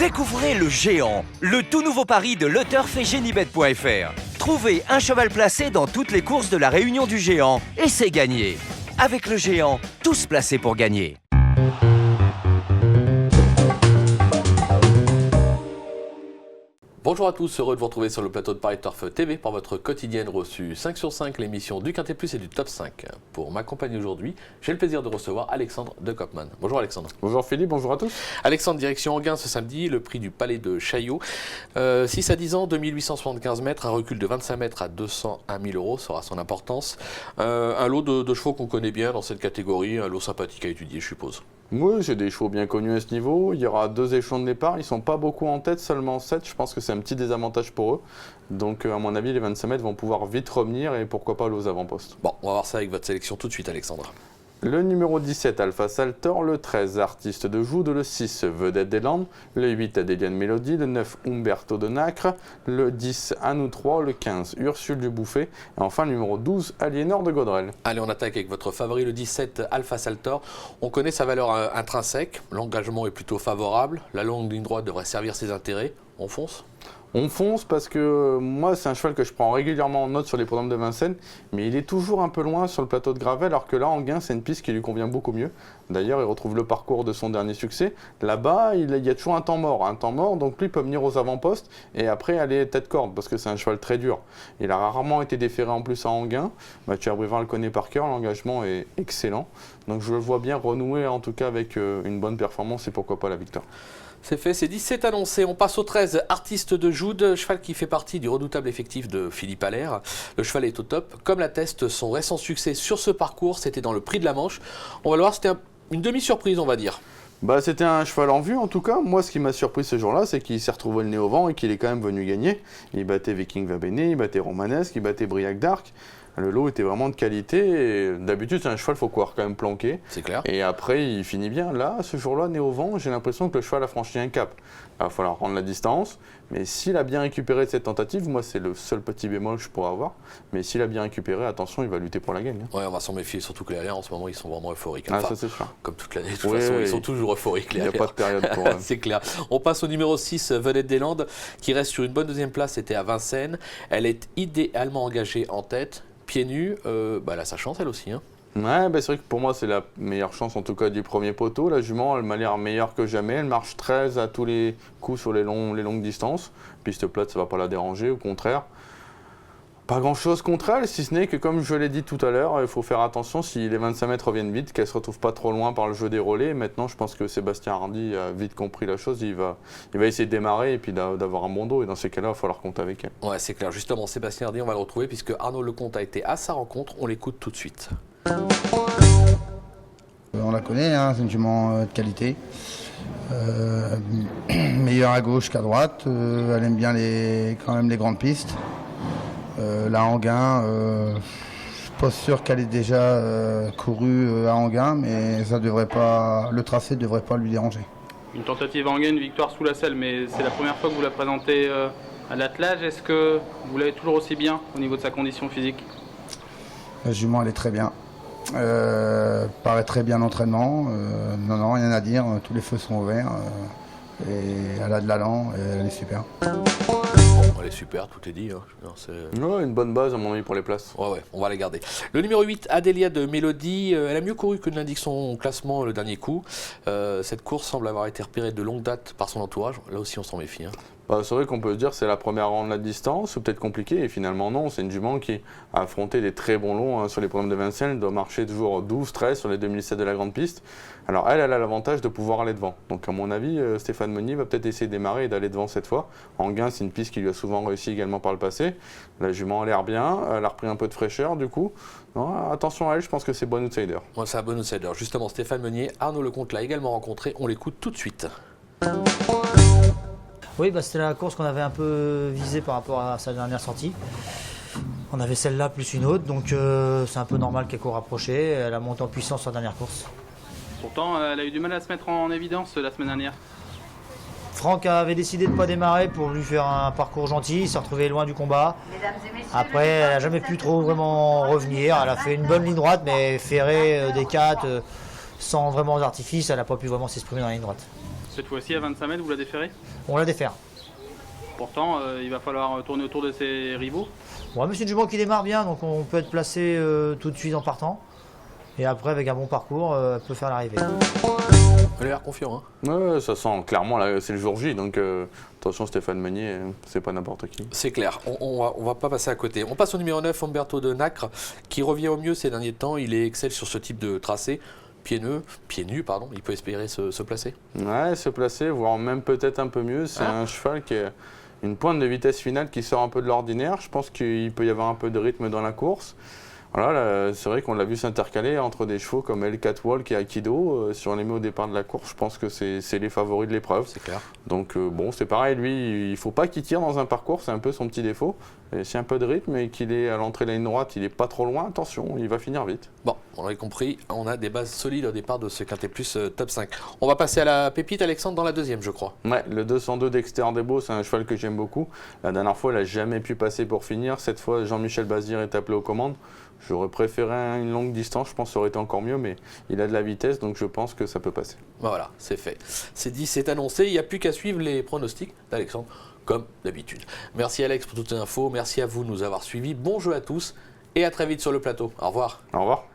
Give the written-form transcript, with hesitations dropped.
Découvrez le Géant, le tout nouveau pari de LeTurf et Génibet.fr. Trouvez un cheval placé dans toutes les courses de la Réunion du Géant et c'est gagné. Avec le Géant, tous placés pour gagner. Bonjour à tous, heureux de vous retrouver sur le plateau de Paris Turf TV pour votre quotidienne reçue 5 sur 5, l'émission du Quintet Plus et du Top 5. Pour m'accompagner aujourd'hui, j'ai le plaisir de recevoir Alexandre de Kopman. Bonjour Alexandre. Bonjour Philippe, bonjour à tous. Alexandre, direction Enghien ce samedi, le prix du Palais de Chaillot. 6 à 10 ans, 2875 mètres, un recul de 25 mètres à 201 000 euros sera son importance. Un lot de chevaux qu'on connaît bien dans cette catégorie, un lot sympathique à étudier je suppose. Oui, j'ai des chevaux bien connus à ce niveau. Il y aura 2 échelons de départ. Ils ne sont pas beaucoup en tête, seulement 7. Je pense que c'est un petit désavantage pour eux. Donc, à mon avis, les 25 mètres vont pouvoir vite revenir et pourquoi pas aller aux avant-postes. Bon, on va voir ça avec votre sélection tout de suite, Alexandre. Le numéro 17, Alpha Saltor, le 13, Artiste de Joude, le 6, Vedette des Landes, le 8, Adéliane Mélodie, le 9, Umberto de Nacre, le 10, À nous 3, le 15, Ursule du Bouffet, et enfin le numéro 12, Aliénor de Gaudrel. Allez, on attaque avec votre favori, le 17, Alpha Saltor. On connaît sa valeur intrinsèque, l'engagement est plutôt favorable, la longue ligne droite devrait servir ses intérêts. On fonce ? On fonce parce que moi, c'est un cheval que je prends régulièrement en note sur les programmes de Vincennes, mais il est toujours un peu loin sur le plateau de Gravel, alors que là, Enghien, c'est une piste qui lui convient beaucoup mieux. D'ailleurs, il retrouve le parcours de son dernier succès. Là-bas, il y a toujours un temps mort, donc lui peut venir aux avant-postes et après aller tête-corde, parce que c'est un cheval très dur. Il a rarement été déféré en plus à Enghien. Mathieu Abrivard le connaît par cœur, l'engagement est excellent. Donc je le vois bien renouer, en tout cas, avec une bonne performance et pourquoi pas la victoire. C'est fait, c'est 17 annoncé. On passe au 13, Artiste de Joude, cheval qui fait partie du redoutable effectif de Philippe Allaire. Le cheval est au top. Comme l'atteste son récent succès sur ce parcours, c'était dans le Prix de la Manche. On va le voir, c'était une demi-surprise, on va dire. C'était un cheval en vue en tout cas. Moi, ce qui m'a surpris ce jour-là, c'est qu'il s'est retrouvé le nez au vent et qu'il est quand même venu gagner. Il battait Viking Vabene, il battait Romanesque, il battait Briac d'Arc. Le lot était vraiment de qualité. D'habitude, c'est un cheval, il faut quand même planquer. C'est clair. Et après, il finit bien. Là, ce jour-là, nez au vent, j'ai l'impression que le cheval a franchi un cap. Il va falloir rendre la distance. Mais s'il a bien récupéré de cette tentative, moi, c'est le seul petit bémol que je pourrais avoir. Mais s'il a bien récupéré, attention, il va lutter pour la gagne. Ouais, on va s'en méfier, surtout que les Allaire, en ce moment, ils sont vraiment euphoriques. Enfin, ça, c'est sûr. Comme toute l'année, de toute façon, ils sont toujours euphoriques, les Allaire. Il n'y a pas de période pour eux. C'est clair. On passe au numéro 6, Vedette des Landes, qui reste sur une bonne deuxième place. C'était à Vincennes. Elle est idéalement engagée en tête. Pieds nus, elle a sa chance elle aussi. Ouais, c'est vrai que pour moi c'est la meilleure chance en tout cas du premier poteau. La jument elle m'a l'air meilleure que jamais, elle marche 13 à tous les coups sur les longues distances. Piste plate ça va pas la déranger, au contraire. Pas grand chose contre elle, si ce n'est que comme je l'ai dit tout à l'heure, il faut faire attention si les 25 mètres reviennent vite, qu'elle ne se retrouve pas trop loin par le jeu des relais. Maintenant je pense que Sébastien Hardy a vite compris la chose, il va essayer de démarrer et puis d'avoir un bon dos et dans ces cas-là il va falloir compter avec elle. Ouais c'est clair, justement Sébastien Hardy on va le retrouver puisque Arnaud Lecomte a été à sa rencontre, on l'écoute tout de suite. On la connaît, c'est une jument de qualité. Meilleure à gauche qu'à droite, elle aime bien quand même les grandes pistes. La Enghien, je ne suis pas sûr qu'elle ait déjà couru à Enghien, mais le tracé ne devrait pas lui déranger. Une tentative à Enghien, une victoire sous la selle, mais c'est la première fois que vous la présentez à l'attelage. Est-ce que vous l'avez toujours aussi bien au niveau de sa condition physique? La jument, elle est très bien. Paraît très bien l'entraînement. Non, rien à dire, tous les feux sont ouverts. Et elle a de l'allant, elle est super. Elle est super, tout est dit. Une bonne base à mon avis pour les places. Ouais, on va la garder. Le numéro 8, Adélia de Mélodie, elle a mieux couru que ne l'indique son classement le dernier coup. Cette course semble avoir été repérée de longue date par son entourage. Là aussi, on s'en méfie. C'est vrai qu'on peut se dire que c'est la première à rendre la distance, c'est peut-être compliqué, et finalement non, c'est une jument qui a affronté des très bons lots sur les programmes de Vincennes, elle doit marcher toujours 12-13 sur les 2007 de la grande piste. Alors elle a l'avantage de pouvoir aller devant, donc à mon avis Stéphane Meunier va peut-être essayer de démarrer et d'aller devant cette fois. Enghien c'est une piste qui lui a souvent réussi également par le passé, la jument a l'air bien, elle a repris un peu de fraîcheur du coup. Non, attention à elle, je pense que c'est bon outsider. Ouais, c'est un bon outsider, justement Stéphane Meunier, Arnaud Lecomte l'a également rencontré, on l'écoute tout de suite. Oui, c'était la course qu'on avait un peu visée par rapport à sa dernière sortie. On avait celle-là plus une autre, donc c'est un peu normal qu'elle court rapprochée. Elle a monté en puissance sur la dernière course. Pourtant, elle a eu du mal à se mettre en évidence la semaine dernière. Franck avait décidé de ne pas démarrer pour lui faire un parcours gentil, il s'est retrouvé loin du combat. Après, elle n'a jamais pu trop vraiment revenir. Elle a fait une bonne ligne droite, mais ferrée des 4, sans vraiment d'artifice, elle n'a pas pu vraiment s'exprimer dans la ligne droite. Cette fois-ci, à 25 mètres, vous la déférez? On la défère. Pourtant, il va falloir tourner autour de ses rivaux. Ouais, mais c'est une jument qui démarre bien, donc on peut être placé tout de suite en partant. Et après, avec un bon parcours, elle peut faire l'arrivée. Elle a l'air confiant. Hein. Ouais, ça sent clairement, là, c'est le jour J, donc attention Stéphane Meunier, c'est pas n'importe qui. C'est clair, on va pas passer à côté. On passe au numéro 9, Umberto de Nacre, qui revient au mieux ces derniers temps. Il est excelle sur ce type de tracé. Pieds nus, il peut espérer se placer. Ouais, se placer, voire même peut-être un peu mieux. C'est un cheval qui a une pointe de vitesse finale qui sort un peu de l'ordinaire. Je pense qu'il peut y avoir un peu de rythme dans la course. Voilà, c'est vrai qu'on l'a vu s'intercaler entre des chevaux comme El Catwalk et Aikido. Si on les met au départ de la course, je pense que c'est les favoris de l'épreuve. C'est clair. Donc bon, c'est pareil, lui, il ne faut pas qu'il tire dans un parcours, c'est un peu son petit défaut. Et s'il y a un peu de rythme et qu'il est à l'entrée de la ligne droite, il n'est pas trop loin, attention, il va finir vite. Bon, on l'avait compris, on a des bases solides au départ de ce Quintet Plus top 5. On va passer à la pépite, Alexandre, dans la deuxième, je crois. Ouais, le 202 Dexter Debo, c'est un cheval que j'aime beaucoup. La dernière fois, il n'a jamais pu passer pour finir. Cette fois, Jean-Michel Bazir est appelé aux commandes. J'aurais préféré une longue distance, je pense que ça aurait été encore mieux, mais il a de la vitesse, donc je pense que ça peut passer. Voilà, c'est fait. C'est dit, c'est annoncé. Il n'y a plus qu'à suivre les pronostics d'Alexandre, comme d'habitude. Merci Alex pour toutes les infos. Merci à vous de nous avoir suivis. Bon jeu à tous et à très vite sur le plateau. Au revoir. Au revoir.